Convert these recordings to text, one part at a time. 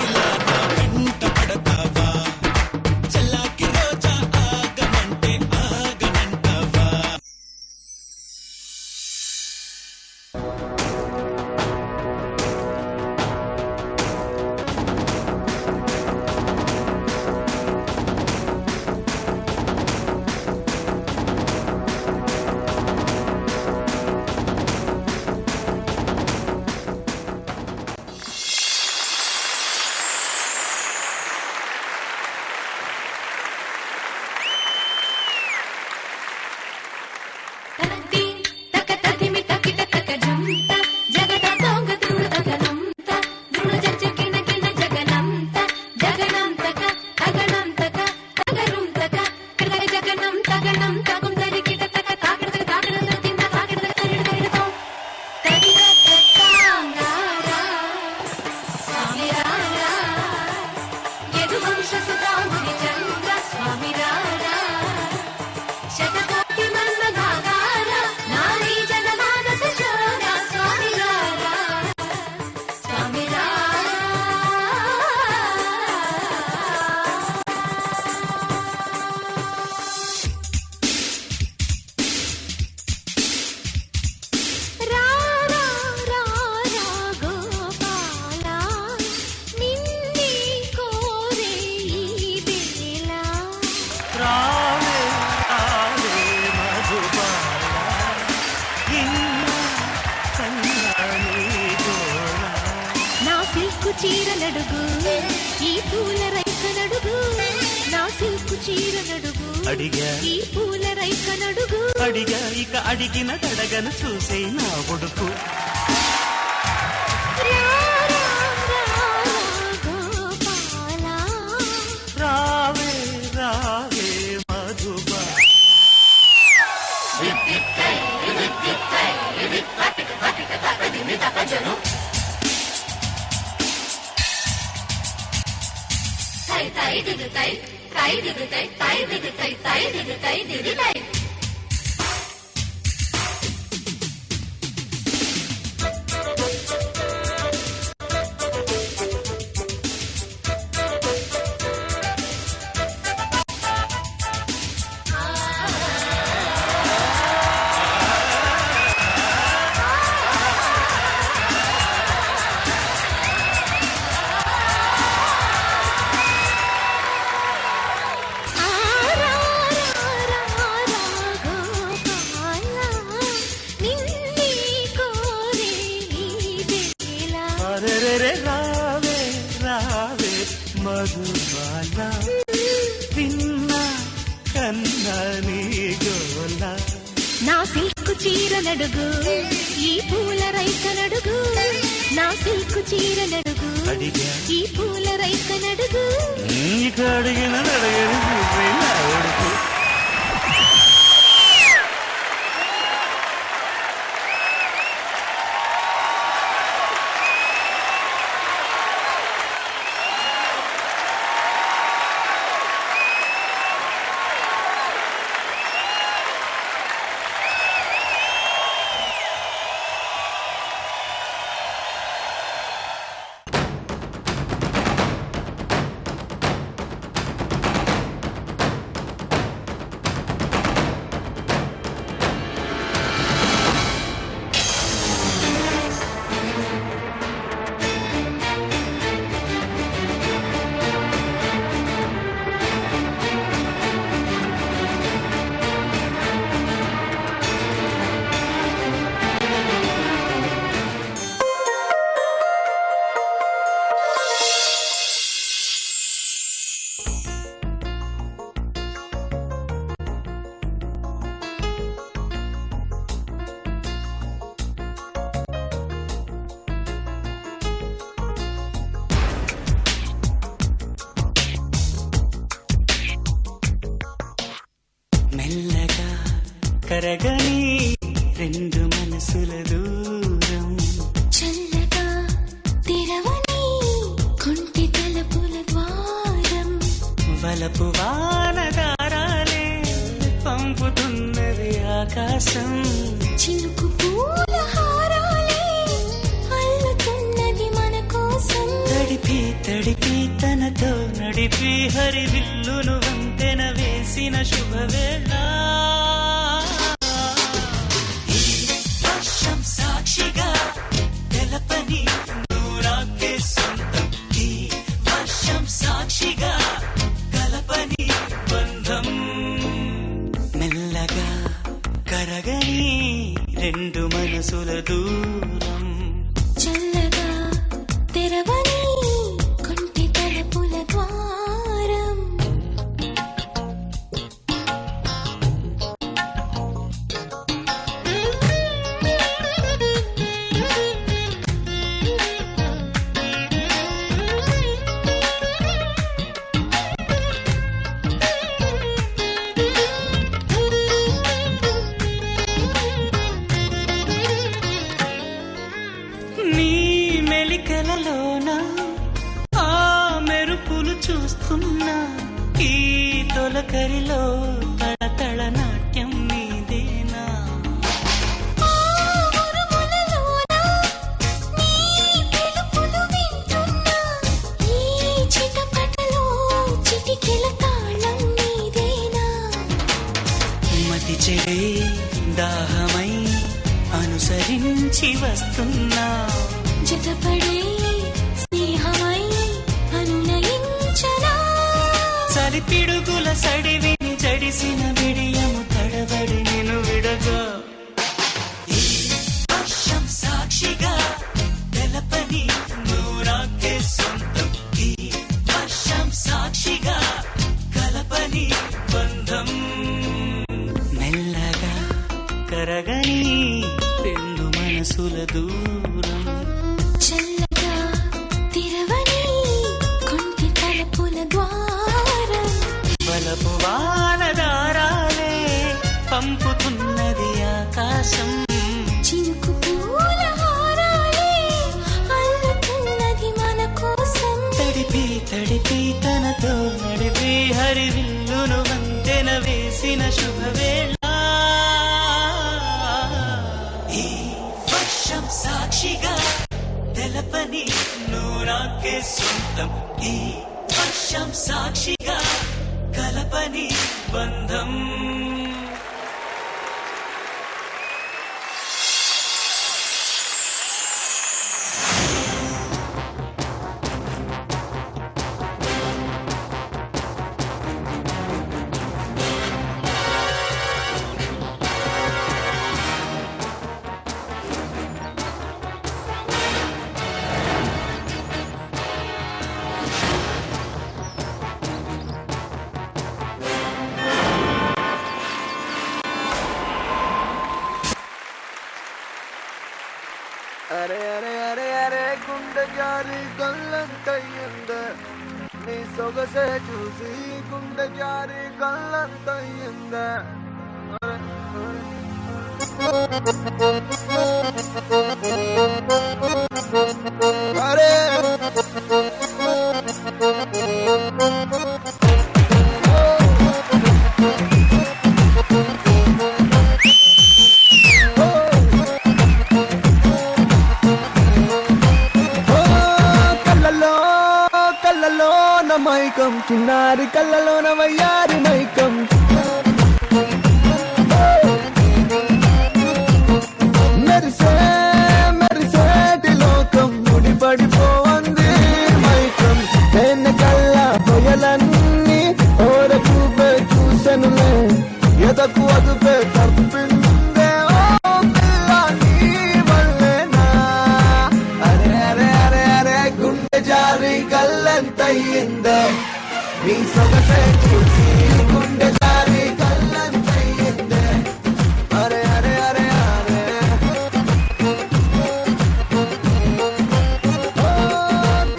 ఇలా నా వెంట పడతావా చల్లాకి రోజా ఆగమంటే ఆగనంటావా చీరనడుగు ఈ పూల రైకనడుగు నా సిల్కు చీరనడుగు అడిగా ఈ పూల రైకనడుగు అడిగా ఇక అడిగిన తడగను చూసే నా ఉడుకు రావే రావే మధుబా రావే రావే మధుబాల విన్నా కన్నా నీ గోల నా సిల్కు చీరనడుగు ఈ పూల రైకనడుగు నా సిల్కు చీరనడుగు అడిగా ఈ పూల రైకనడుగు ఇక అడిగిన అడగని చూసే నా ఉడుకు మెల్లగా కరగని రెండు మనసుల దూరం చల్లగా తెరవని కొంటి తలుపుల ద్వారం వలపు వానదారాలే పంపుతున్నది ఆకాశం చినుకు పూల హారాలే అల్లుతున్నది మన కోసం తడిపి తడిపి తనతో నడిపి హరివిల్లును వంతెన వేసిన శుభవేళ ఈ వర్షం సాక్షిగా తెలపని నూరాకే సొంతం ఈ వర్షం సాక్షిగా కలపని బంధం మెల్లగా కరగని రెండు మనసుల దూరం చల్లగా తెరవని కొంటి తలుపుల ద్వారం నీ మెలికలలోన ఆ మెరుపులు చూస్తున్నా ఈ తొలకరిలో తళతళ నాట్యం నీదేనా మతి చెడే దాహమై అనుసరించి వస్తున్నా జతపడే స్నేహమై అనునయించనా చలి పిడుగుల సడివిని జడిసిన విడియము తడబడి నిన్ను విడగా ఈ వర్షం సాక్షిగా తెలపని నూరాకే సొంతం ఈ వర్షం సాక్షిగా కలపని బంధం మెల్లగా కరగని రెండు మనసుల దూరం చల్లగా తెరవని కొంటి తలుపుల ద్వారం బలపు వానదారాలే పంపుతున్నది ఆకాశం చినుకు పూల హారాలే అల్లుతున్నది మన కోసం తడిపి తడిపి తనతో నడిపి హరివిల్లును వంతెన వేసిన శుభవేళ ఈ వర్షం సాక్షిగా తెలపని నూరాకే సొంతం ఈ వర్షం సాక్షిగా కలపని బంధం ಅರೆ ಅರೆ ಅರೆ ಅರೆ ಗುಂಡೆ ಜಾರಿ ಕಲ್ಲಂತಯ್ಯಂದ ನೀ ಸೊಗಸೆ ಚೂಸಿ ಗುಂಡೆ ಜಾರಿ ಕಲ್ಲಂತಯ್ಯಂದ ಅರೆ మైకం చిన్నారి కళ్ళలోన వయ్యారి మైకం మెరిసే మెరిసేటి లోకం ముడిపడిపోవంది మైకం తేనె కళ్ళ పొయలన్నీ ఓర చూపే చూసెనులే ఎదకు అదుపే తప్పిందే ఓ పిల్ల నీ వల్లేనా అరే అరే అరే అరే గుండె జారి కళ్ళంతయ్యిందే నీ సొగసే చూసి గుండె జారి కళ్ళంతయ్యిందే అరే అరే అరే అరే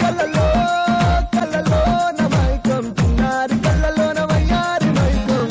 కళ్ళలో కళ్ళలో నా మైకం చిన్నారి కళ్ళలోన వయ్యారి మైకం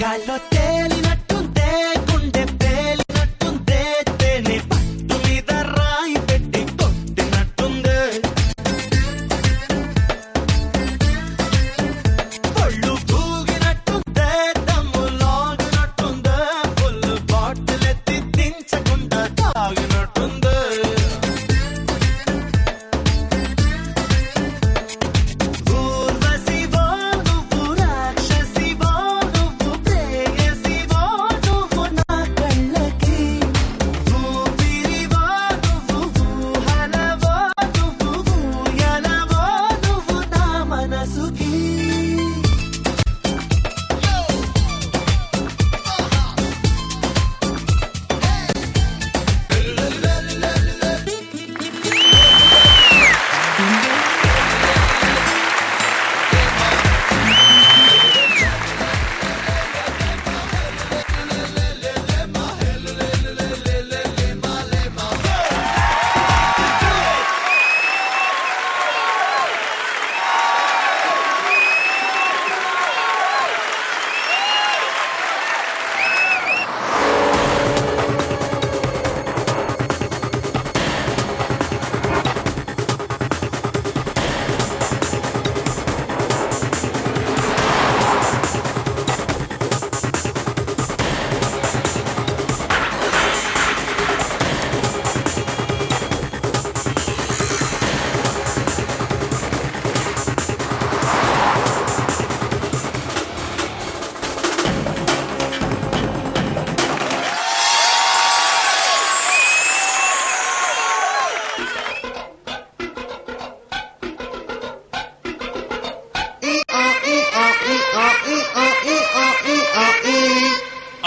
గాల్లో తేలినట్టుందే గుండె పేలినట్టుందే తేనె పట్టు మీద రాయి పెట్టి కొట్టినట్టుందే పళ్ళు తూగినట్టుందే దమ్ము లాగినట్టుందే ఫుల్ బాటిల్ ఎత్తి దించకుండా తాగినట్టుందే ఊర్వశివో నువ్వు రాక్షసివో నువ్వు ప్రేయసివో నువ్వు నా కళ్ళకి ఊపిరివో నువ్వు ఊహలవో నువ్వు ఊయలవో నువ్వు నా మనసుకి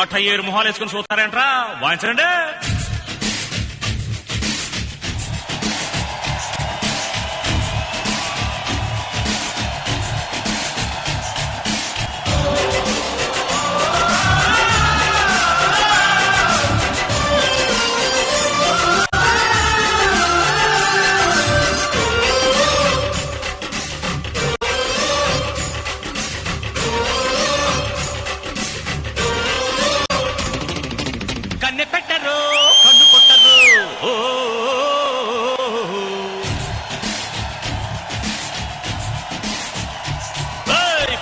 అట్ట 7 మొహాలు వేసుకుని చూస్తారేంట్రా వాయించరండి కన్నె పెట్టరు కన్ను కొట్టరు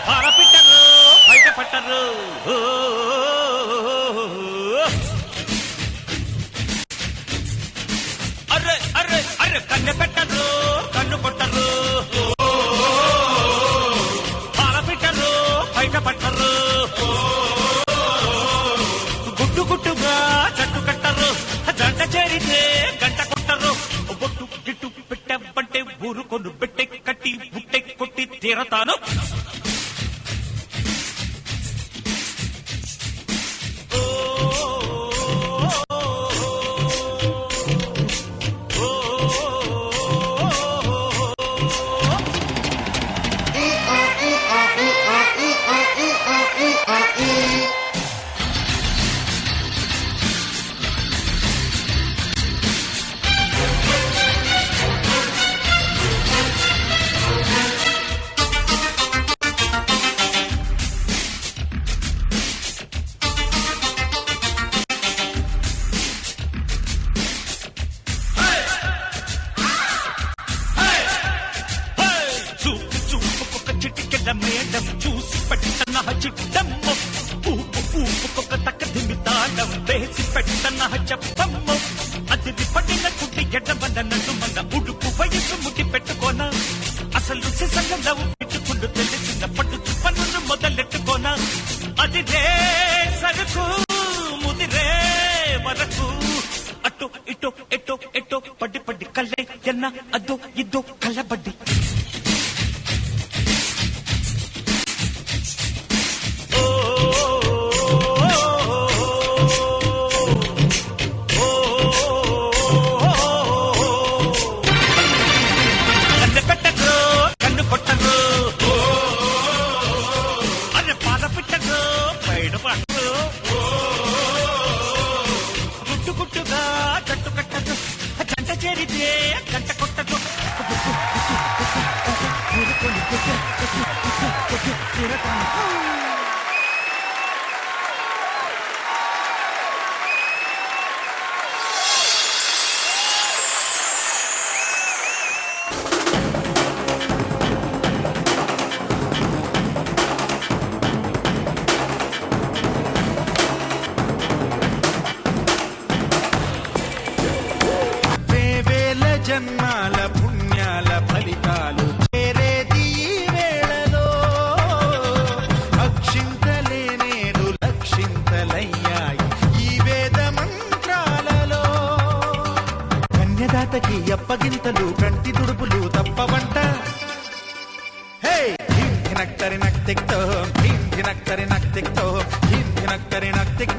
పార పెట్టరు బయట పట్టరు అర్రే అర్రే అర్రే కన్నె పెట్టరు కన్ను కొట్టరు పార పెట్టరు బయట పట్టరు గుట్టు గుట్టుగా జట్టు కట్టరు జంట చేరితే గంట కొట్టరు బొట్టు గిట్టు పెట్టబంటే ఊరుకొను పెట్టె కట్టి బుట్టె కొట్టి తీరతాను మేడం చూసి పెట్టన చిట్టమ్మ ఊపు ఊపుకొక తక్కదిమి తాళం వేసి పెట్టన చెప్పమ్మ అది పడిన కుట్టి ఎడమన్న నన్ను మన ఉడుపు వయసు ముట్టి పెట్టుకోనా అసలు సిసంగా నవ్వు పెట్టుకుంటూ తెలిసిన పట్టు పనులు మొదలెట్టుకోనా అది రే సరుకు ముదిరే వరకు అటు ఇటో ఎటో ఎటో పడి పడి కళ్ళే ఎన్న అదో ఇదో కళ్ళబడ్డి మొదలయ్యాయి ఈ వేద మంత్రాలలో. కన్యదాతకి అప్పగింతలు కంటి తుడుపులు తప్పవంట. హే ధినక్తరి నక్తిక్తో ధినక్తరి నక్తిక్తో ధినక్తరి నక్తిక్